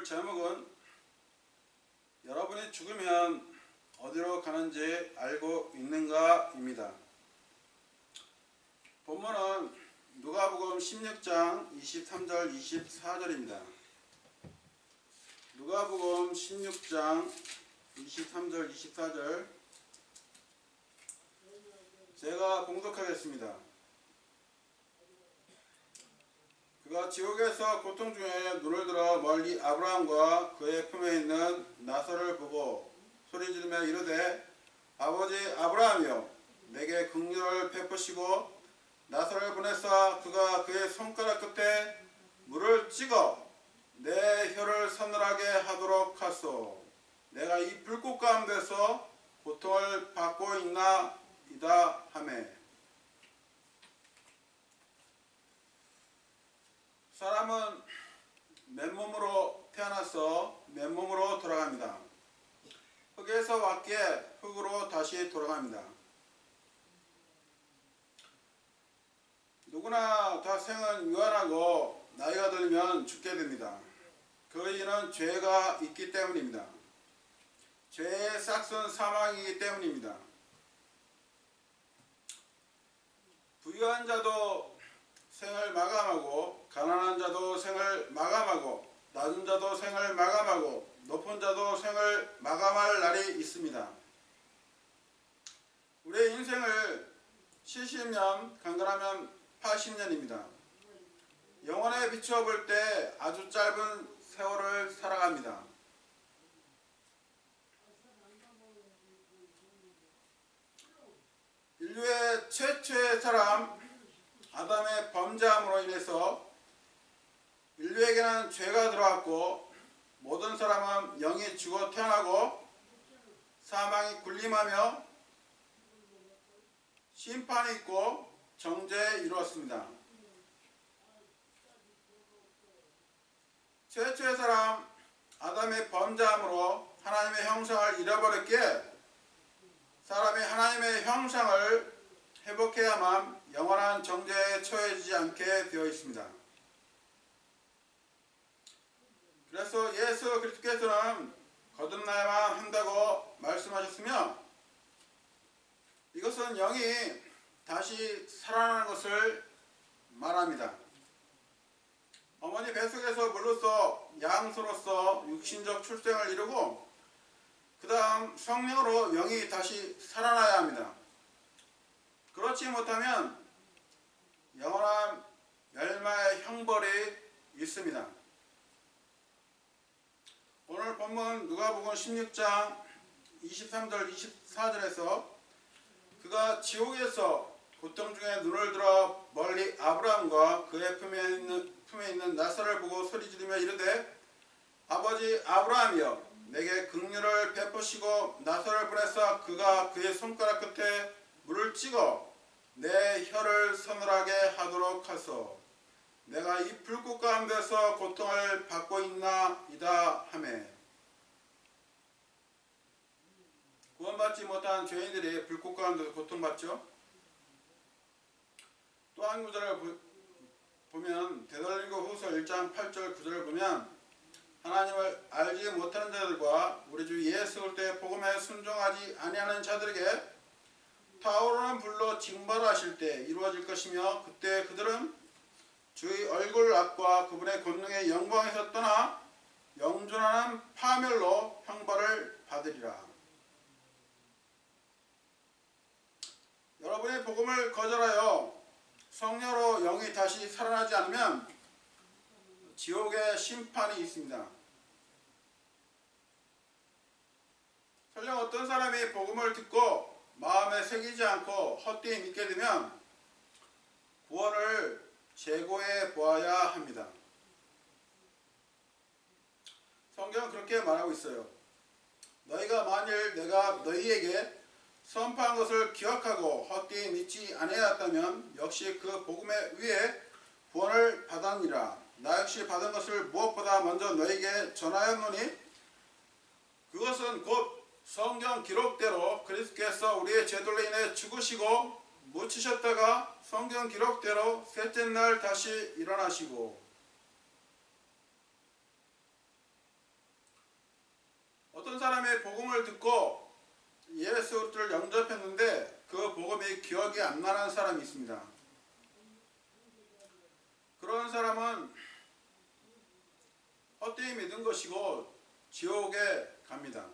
오늘 제목은 여러분이 죽으면 어디로 가는지 알고 있는가 입니다. 본문은 누가복음 16장 23절 24절입니다. 누가복음 16장 23절 24절 제가 봉독하겠습니다. 그가 지옥에서 고통 중에 눈을 들어 멀리 아브라함과 그의 품에 있는 나사로를 보고 소리지르며 이르되 아버지 아브라함이여 내게 긍휼을 베푸시고 나사로를 보내사 그가 그의 손가락 끝에 물을 찍어 내 혀를 서늘하게 하도록 하소. 내가 이 불꽃 가운데서 고통을 받고 있나이다 하매. 사람은 맨몸으로 태어나서 맨몸으로 돌아갑니다. 흙에서 왔기에 흙으로 다시 돌아갑니다. 누구나 다 생은 유한하고 나이가 들면 죽게 됩니다. 그 이유는 죄가 있기 때문입니다. 죄의 싹은 사망이기 때문입니다. 부유한 자도 생을 마감하고 가난한 자도 생을 마감하고 낮은 자도 생을 마감하고 높은 자도 생을 마감할 날이 있습니다. 우리의 인생을 70년, 강건하면 80년입니다. 영원에 비추어 볼 때 아주 짧은 세월을 살아갑니다. 인류의 최초의 사람 아담의 범죄함으로 인해서 인류에게는 죄가 들어왔고 모든 사람은 영이 죽어 태어나고 사망이 군림하며 심판이 있고 정죄에 이루었습니다. 최초의 사람 아담의 범죄함으로 하나님의 형상을 잃어버렸기에 사람이 하나님의 형상을 회복해야만 영원한 정죄에 처해지지 않게 되어 있습니다. 그래서 예수 그리스도께서는 거듭나야만 한다고 말씀하셨으며 이것은 영이 다시 살아나는 것을 말합니다. 어머니 뱃속에서 물로서 양수로서 육신적 출생을 이루고 그 다음 성령으로 영이 다시 살아나야 합니다. 그렇지 못하면 영원한 멸망의 형벌이 있습니다. 오늘 본문 누가복음 16장 23절 24절에서 그가 지옥에서 고통 중에 눈을 들어 멀리 아브라함과 그의 품에 있는 나사로를 보고 소리지르며 이르되 아버지 아브라함이여 내게 긍휼을 베푸시고 나사로를 보내사 그가 그의 손가락 끝에 물을 찍어 내 혀를 서늘하게 하도록 하소. 내가 이 불꽃 가운데서 고통을 받고 있나이다 하매. 구원받지 못한 죄인들이 불꽃 가운데서 고통받죠. 또 한 구절을 보면 데살로니가후서 1장 8절 9절을 보면 하나님을 알지 못하는 자들과 우리 주 예수 그리스도의 복음에 순종하지 아니하는 자들에게 타오르는 불로 징벌하실 때 이루어질 것이며 그때 그들은 주의 얼굴 앞과 그분의 권능의 영광에서 떠나 영존하는 파멸로 형벌을 받으리라. 여러분이 복음을 거절하여 성령으로 영이 다시 살아나지 않으면 지옥의 심판이 있습니다. 설령 어떤 사람이 복음을 듣고 마음에 새기지 않고 헛되이 믿게 되면 구원을 재고해 보아야 합니다. 성경은 그렇게 말하고 있어요. 너희가 만일 내가 너희에게 선포한 것을 기억하고 헛되이 믿지 아니하였다면 역시 그 복음에 의해 구원을 받았느니라. 나 역시 받은 것을 무엇보다 먼저 너희에게 전하였노니 그것은 곧 성경 기록대로 그리스도께서 우리의 죄들로 인해 죽으시고 묻히셨다가 성경 기록대로 셋째 날 다시 일어나시고 하나님의 복음을 듣고 예수 그리스도를 영접했는데 그 복음이 기억이 안 나는 사람이 있습니다. 그런 사람은 헛되이 믿은 것이고 지옥에 갑니다.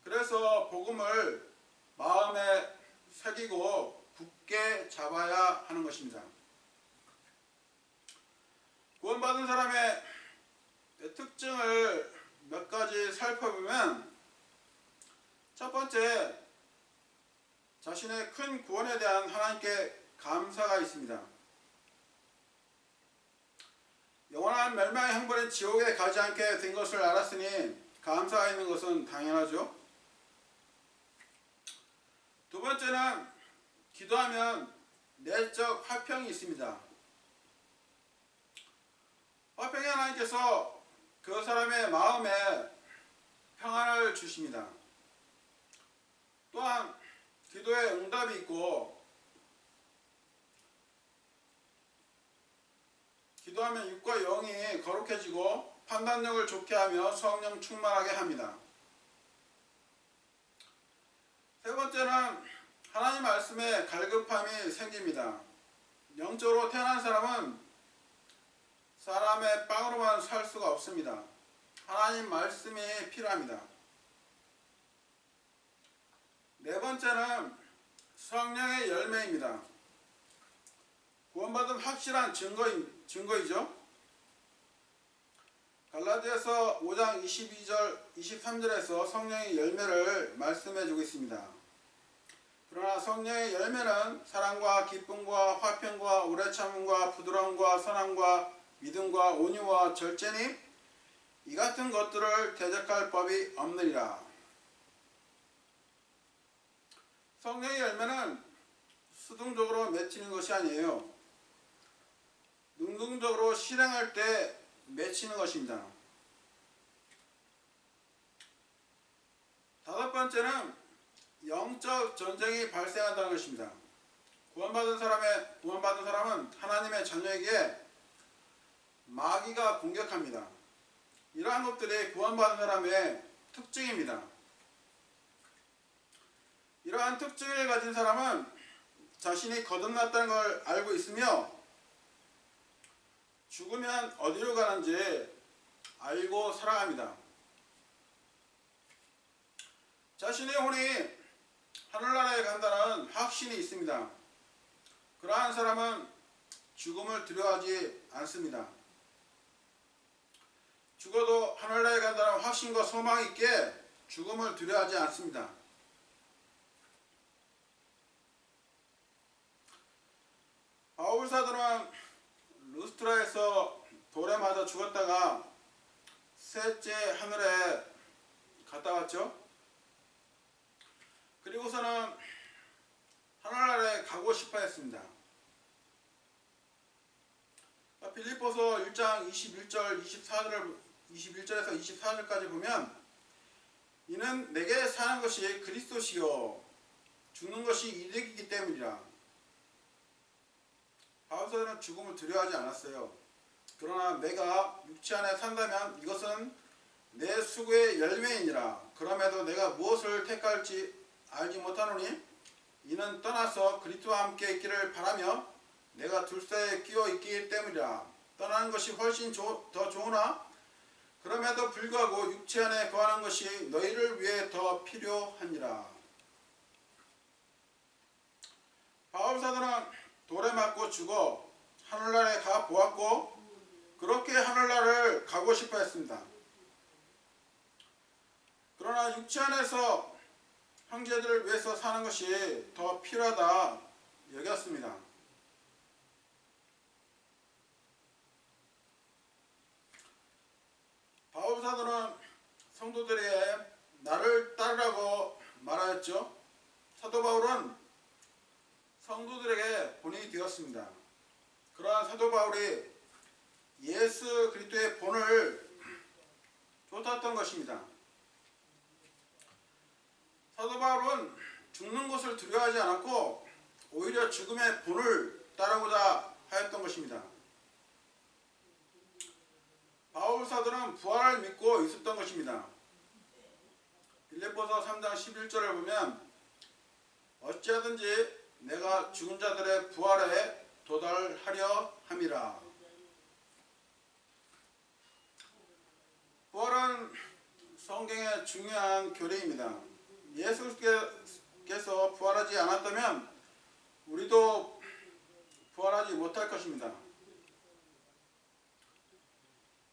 그래서 복음을 마음에 새기고 굳게 잡아야 하는 것입니다. 구원받은 사람의 특징을 몇 가지 살펴보면, 첫 번째, 자신의 큰 구원에 대한 하나님께 감사가 있습니다. 영원한 멸망의 형벌인 지옥에 가지 않게 된 것을 알았으니 감사가 있는 것은 당연하죠. 두 번째는 기도하면 내적 화평이 있습니다. 화평의 하나님께서 그 사람의 마음에 평안을 주십니다. 또한 기도에 응답이 있고, 기도하면 육과 영이 거룩해지고 판단력을 좋게 하며 성령 충만하게 합니다. 세 번째는 하나님 말씀에 갈급함이 생깁니다. 영적으로 태어난 사람은 사람의 빵으로만 살 수가 없습니다. 하나님 말씀이 필요합니다. 네 번째는 성령의 열매입니다. 구원받은 확실한 증거이죠. 갈라디아서 5장 22절 23절에서 성령의 열매를 말씀해 주고 있습니다. 그러나 성령의 열매는 사랑과 기쁨과 화평과 오래 참음과 부드러움과 선함과 믿음과 온유와 절제니 이 같은 것들을 대적할 법이 없느니라. 성령의 열매는 수동적으로 맺히는 것이 아니에요. 능동적으로 실행할 때 맺히는 것입니다. 다섯 번째는 영적 전쟁이 발생한다는 것입니다. 구원받은 사람은 하나님의 자녀에게 마귀가 공격합니다. 이러한 것들이 구원받은 사람의 특징입니다. 이러한 특징을 가진 사람은 자신이 거듭났다는 걸 알고 있으며 죽으면 어디로 가는지 알고 살아갑니다. 자신의 혼이 하늘나라에 간다는 확신이 있습니다. 그러한 사람은 죽음을 두려워하지 않습니다. 죽어도 하늘나라에 간다는 확신과 소망이 있기에 죽음을 두려워하지 않습니다. 바울 사도는 루스트라에서 돌에 맞아 죽었다가 셋째 하늘에 갔다 왔죠. 그리고서는 하늘나라에 가고 싶어 했습니다. 빌립보서 1장 21절에서 24절까지 보면, 이는 내게 사는 것이 그리스도시요 죽는 것이 이득이기 때문이라. 바울사도는 죽음을 두려워하지 않았어요. 그러나 내가 육체 안에 산다면 이것은 내 수고의 열매이니라. 그럼에도 내가 무엇을 택할지 알지 못하노니 이는 떠나서 그리스도와 함께 있기를 바라며 내가 둘사에 끼어 있기 때문이라. 떠나는 것이 훨씬 더 좋으나 그럼에도 불구하고 육체 안에 거하는 것이 너희를 위해 더 필요하니라. 바울사도는 돌에 맞고 죽어 하늘나라에 가 보았고 그렇게 하늘나라를 가고 싶어 했습니다. 그러나 육체 안에서 형제들을 위해서 사는 것이 더 필요하다 여겼습니다. 바울사도는 성도들에게 나를 따르라고 말하였죠. 사도 바울은 성도들에게 본이 되었습니다. 그러한 사도 바울이 예수 그리스도의 본을 쫓았던 것입니다. 사도 바울은 죽는 것을 두려워하지 않았고 오히려 죽음의 본을 따르고자 하였던 것입니다. 바울 사도들은 부활을 믿고 있었던 것입니다. 빌립보서 3장 11절을 보면 어찌하든지 내가 죽은 자들의 부활에 도달하려 함이라. 부활은 성경의 중요한 교리입니다. 예수께서 부활하지 않았다면 우리도 부활하지 못할 것입니다.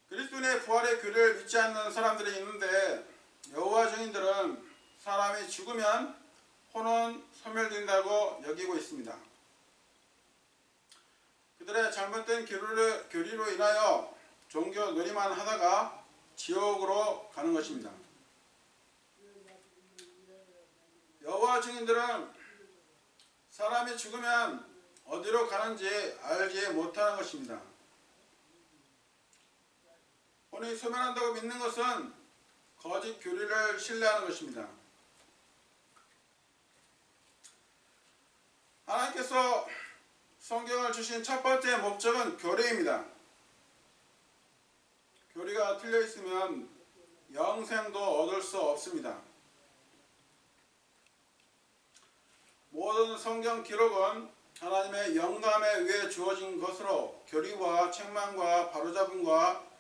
그리스도인의 부활의 교리를 믿지 않는 사람들이 있는데 여호와 증인들은 사람이 죽으면 혼은 소멸된다고 여기고 있습니다. 그들의 잘못된 교리로 인하여 종교 놀이만 하다가 지옥으로 가는 것입니다. 여호와 증인들은 사람이 죽으면 어디로 가는지 알지 못하는 것입니다. 혼이 소멸한다고 믿는 것은 거짓 교리를 신뢰하는 것입니다. 하나님께서 성경을 주신 첫 번째 목적은 교리입니다. 교리가 틀려 있으면 영생도 얻을 수 없습니다. 모든 성경 기록은 하나님의 영감에 의해 주어진 것으로 교리와 책망과 바로잡음과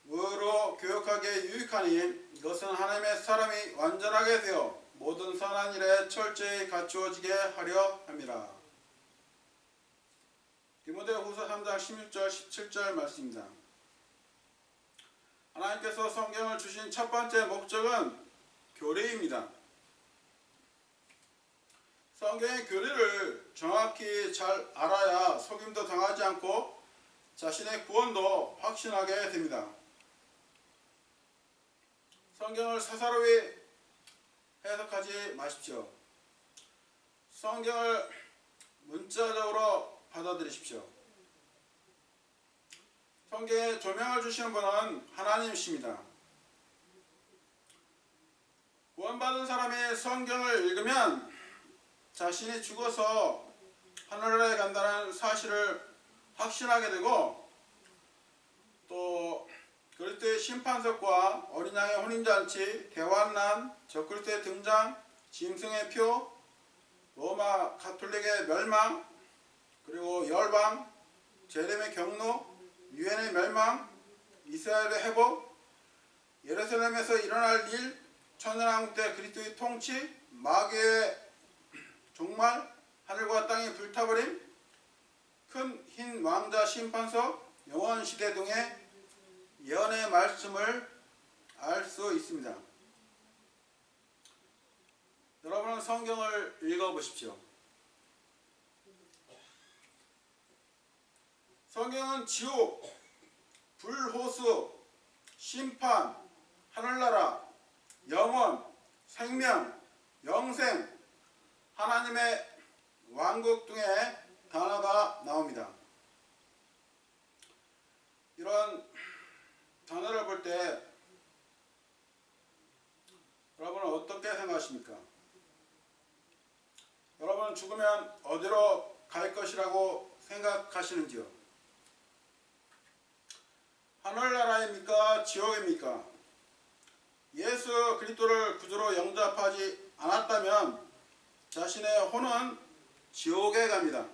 의로 교육하기에 유익하니 이것은 하나님의 사람이 완전하게 되어 모든 선한 일에 철저히 갖추어지게 하려 함이라. 디모데후서 3장 16절 17절 말씀입니다. 하나님께서 성경을 주신 첫 번째 목적은 교리입니다. 성경의 교리를 정확히 잘 알아야 속임도 당하지 않고 자신의 구원도 확신하게 됩니다. 성경을 사사로이 해석하지 마십시오. 성경을 문자적으로 받아들이십시오. 성경에 조명을 주시는 분은 하나님이십니다. 구원받은 사람이 성경을 읽으면 자신이 죽어서 하늘나라에 간다는 사실을 확신하게 되고 또 그리스도의 심판석과 어린 양의 혼인잔치, 대환난, 적그리스도의 등장, 짐승의 표, 로마 가톨릭의 멸망, 그리고 열방, 제렘의 경로, 유엔의 멸망, 이스라엘의 회복, 예루살렘에서 일어날 일, 천연왕국 때 그리스도의 통치, 마귀의 종말, 하늘과 땅이 불타버림, 큰 흰 왕자 심판석, 영원시대 등의 예언의 말씀을 알 수 있습니다. 여러분은 성경을 읽어보십시오. 성경은 지옥, 불호수, 심판, 하늘나라, 영원, 생명, 영생, 하나님의 왕국 등의 단어가 나옵니다. 이런 단어를 볼 때 여러분은 어떻게 생각하십니까? 여러분은 죽으면 어디로 갈 것이라고 생각하시는지요? 하늘나라입니까? 지옥입니까? 예수 그리스도를 구주로 영접하지 않았다면 자신의 혼은 지옥에 갑니다.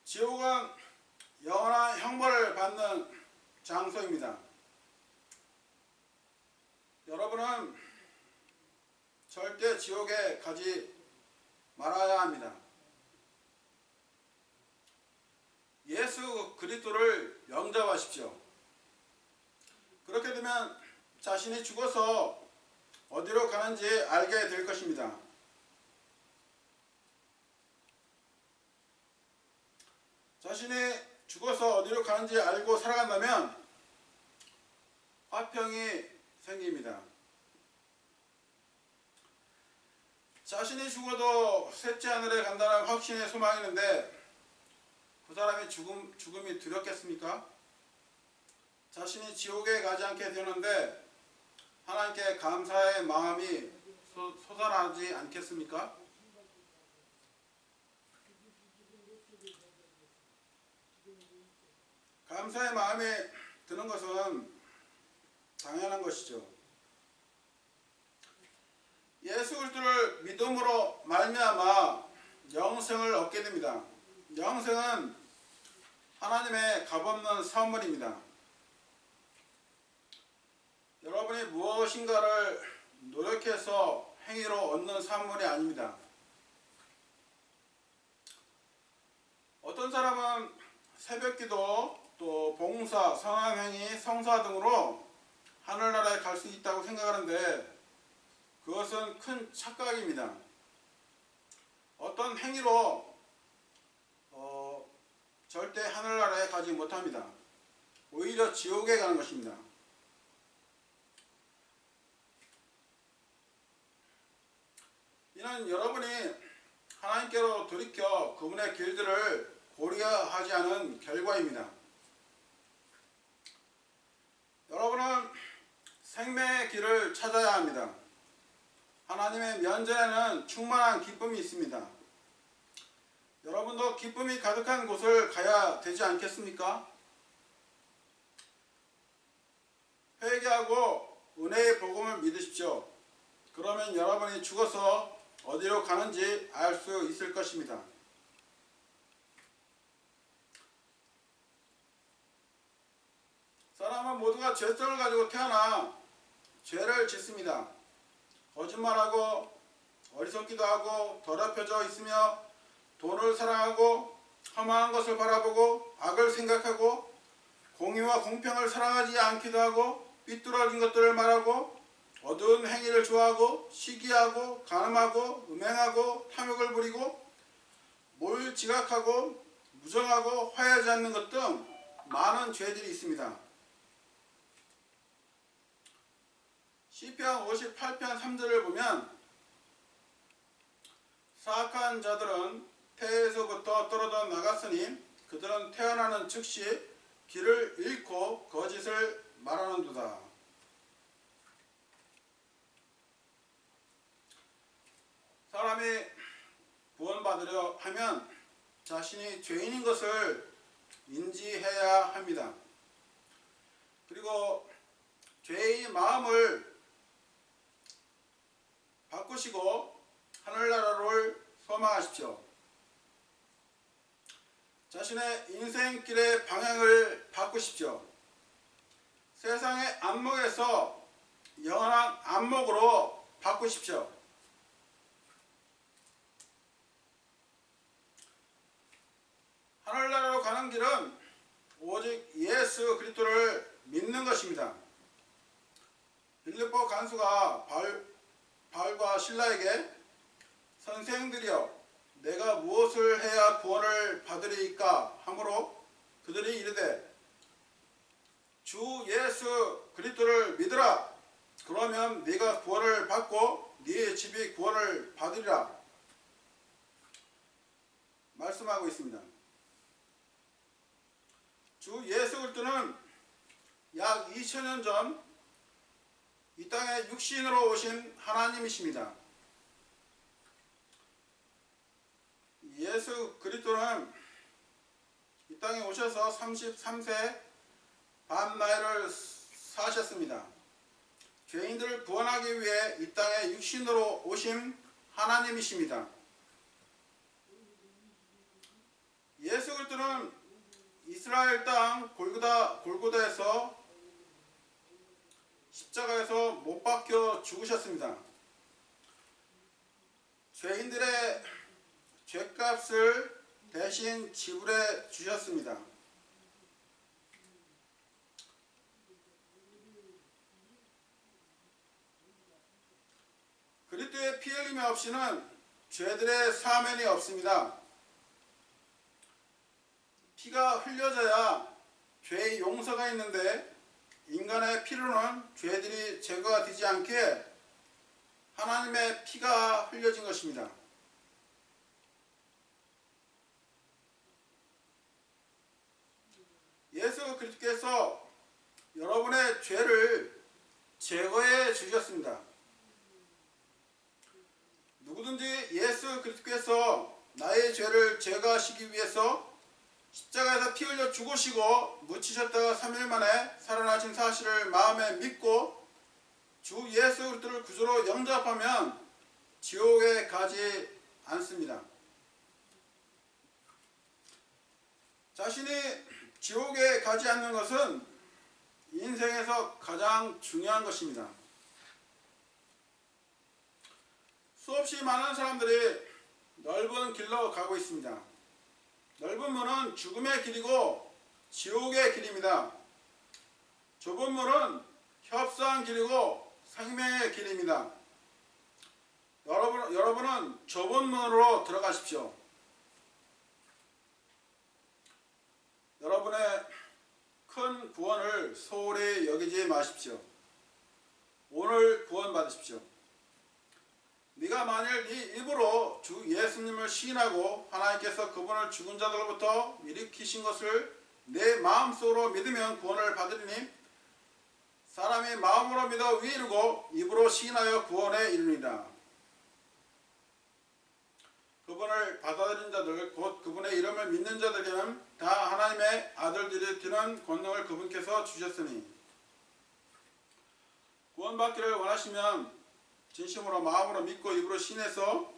지옥은 영원한 형벌을 받는 장소입니다. 여러분은 절대 지옥에 가지 말아야 합니다. 예수 그리스도를 영접하십시오. 그렇게 되면 자신이 죽어서 어디로 가는지 알게 될 것입니다. 자신이 죽어서 어디로 가는지 알고 살아간다면 화평이 생깁니다. 자신이 죽어도 셋째 하늘에 간다는 확신의 소망이 있는데 그 사람이 죽음이 두렵겠습니까? 자신이 지옥에 가지 않게 되는데 하나님께 감사의 마음이 솟아나지 않겠습니까? 감사의 마음이 드는 것은 당연한 것이죠. 예수 그리스도를 믿음으로 말미암아 영생을 얻게 됩니다. 영생은 하나님의 값없는 선물입니다. 여러분이 무엇인가를 노력해서 행위로 얻는 선물이 아닙니다. 어떤 사람은 새벽기도, 또 봉사, 선한행위, 성사 등으로 하늘나라에 갈 수 있다고 생각하는데 그것은 큰 착각입니다. 어떤 행위로 절대 하늘나라에 가지 못합니다. 오히려 지옥에 가는 것입니다. 이는 여러분이 하나님께로 돌이켜 그분의 길들을 고려하지 않은 결과입니다. 여러분은 생명의 길을 찾아야 합니다. 하나님의 면전에는 충만한 기쁨이 있습니다. 여러분도 기쁨이 가득한 곳을 가야 되지 않겠습니까? 회개하고 은혜의 복음을 믿으십시오. 그러면 여러분이 죽어서 어디로 가는지 알 수 있을 것입니다. 사람은 모두가 죄성을 가지고 태어나 죄를 짓습니다. 거짓말하고 어리석기도 하고 더럽혀져 있으며 돈을 사랑하고 험한 것을 바라보고 악을 생각하고 공의와 공평을 사랑하지 않기도 하고 삐뚤어진 것들을 말하고 어두운 행위를 좋아하고 시기하고 간음하고 음행하고 탐욕을 부리고 몰지각하고 무정하고 화해하지 않는 것 등 많은 죄들이 있습니다. 시편 58편 3절을 보면 사악한 자들은 태에서부터 떨어져 나갔으니 그들은 태어나는 즉시 길을 잃고 거짓을 말하는도다. 사람이 구원받으려 하면 자신이 죄인인 것을 인지해야 합니다. 그리고 죄의 마음을 바꾸시고 하늘나라를 소망하십시오. 자신의 인생길의 방향을 바꾸십시오. 세상의 안목에서 영원한 안목으로 바꾸십시오. 하늘나라로 가는 길은 오직 예수 그리스도를 믿는 것입니다. 빌립보 간수가 바울과 실라에게 선생들이여 내가 무엇을 해야 구원을 받으리이까 하므로 그들이 이르되 주 예수 그리스도를 믿으라. 그러면 네가 구원을 받고 네 집이 구원을 받으리라 말씀하고 있습니다. 주 예수 그리스도는 약 2000년 전 이 땅에 육신으로 오신 하나님이십니다. 예수 그리스도는 이 땅에 오셔서 33세 반 나이를 사셨습니다. 죄인들을 구원하기 위해 이 땅에 육신으로 오신 하나님이십니다. 예수 그리스도는 이스라엘 땅 골고다에서 십자가에서 못 박혀 죽으셨습니다. 죄인들의 죄값을 대신 지불해 주셨습니다. 그리스도의 피 흘림이 없이는 죄들의 사면이 없습니다. 피가 흘려져야 죄의 용서가 있는데 인간의 피로는 죄들이 제거가 되지 않기에 하나님의 피가 흘려진 것입니다. 예수 그리스도께서 여러분의 죄를 제거해 주셨습니다. 누구든지 예수 그리스도께서 나의 죄를 제거하시기 위해서 십자가에서 피 흘려 죽으시고 묻히셨다가 3일 만에 살아나신 사실을 마음에 믿고 주 예수 그리스도를 구주로 영접하면 지옥에 가지 않습니다. 자신이 지옥에 가지 않는 것은 인생에서 가장 중요한 것입니다. 수없이 많은 사람들이 넓은 길로 가고 있습니다. 넓은 문은 죽음의 길이고 지옥의 길입니다. 좁은 문은 협소한 길이고 생명의 길입니다. 여러분은 좁은 문으로 들어가십시오. 여러분의 큰 구원을 소홀히 여기지 마십시오. 오늘 구원 받으십시오. 네가 만일 네 입으로 주 예수님을 시인하고 하나님께서 그분을 죽은 자들로부터 일으키신 것을 내 마음속으로 믿으면 구원을 받으리니 사람이 마음으로 믿어 위에 이르고 입으로 시인하여 구원에 이르니라. 그분을 받아들인 자들 곧 그분의 이름을 믿는 자들에게는 다 하나님의 아들들이 되는 권능을 그분께서 주셨으니 구원받기를 원하시면 진심으로 마음으로 믿고 입으로 시인해서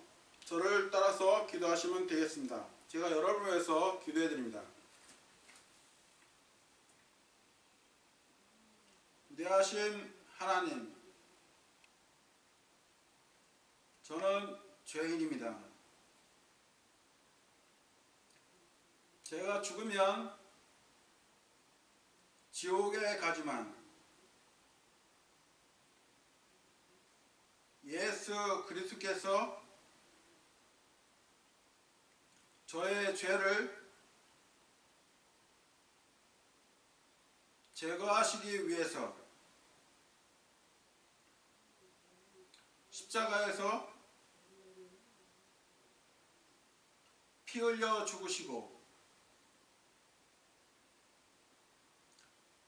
저를 따라서 기도하시면 되겠습니다. 제가 여러분을 위해서 기도해 드립니다. 위대하신 하나님, 저는 죄인입니다. 제가 죽으면 지옥에 가지만 예수 그리스도께서 저의 죄를 제거하시기 위해서 십자가에서 피 흘려 죽으시고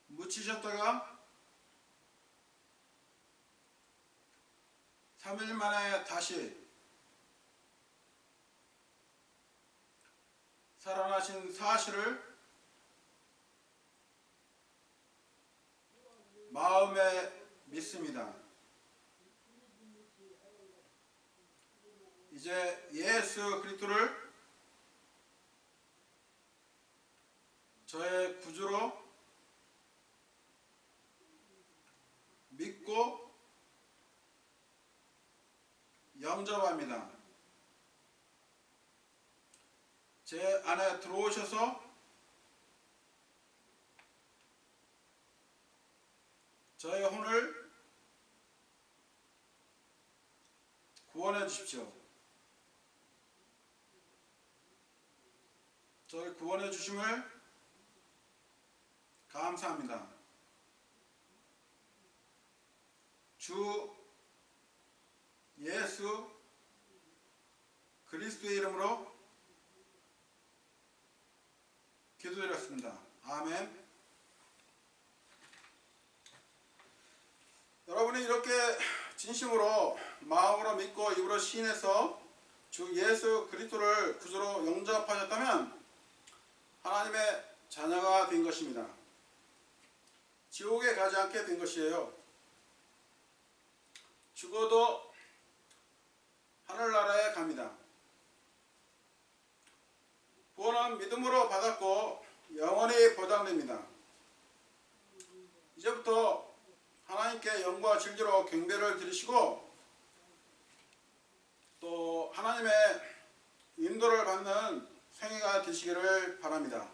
묻히셨다가 3일 만에 다시 살아나신 사실을 마음에 믿습니다. 이제 예수 그리스도를 저의 구주로 믿고 영접합니다. 제 안에 들어오셔서 저의 혼을 구원해 주십시오. 저를 구원해 주심을 감사합니다. 주 예수 그리스도의 이름으로 기도드렸습니다. 아멘. 여러분이 이렇게 진심으로 마음으로 믿고 입으로 시인해서 주 예수 그리스도를 구주로 영접하셨다면 하나님의 자녀가 된 것입니다. 지옥에 가지 않게 된 것이에요. 죽어도 하늘나라에 갑니다. 구원은 믿음으로 받았고 영원히 보장됩니다. 이제부터 하나님께 영과 진리로 경배를 드리시고 또 하나님의 인도를 받는 생애가 되시기를 바랍니다.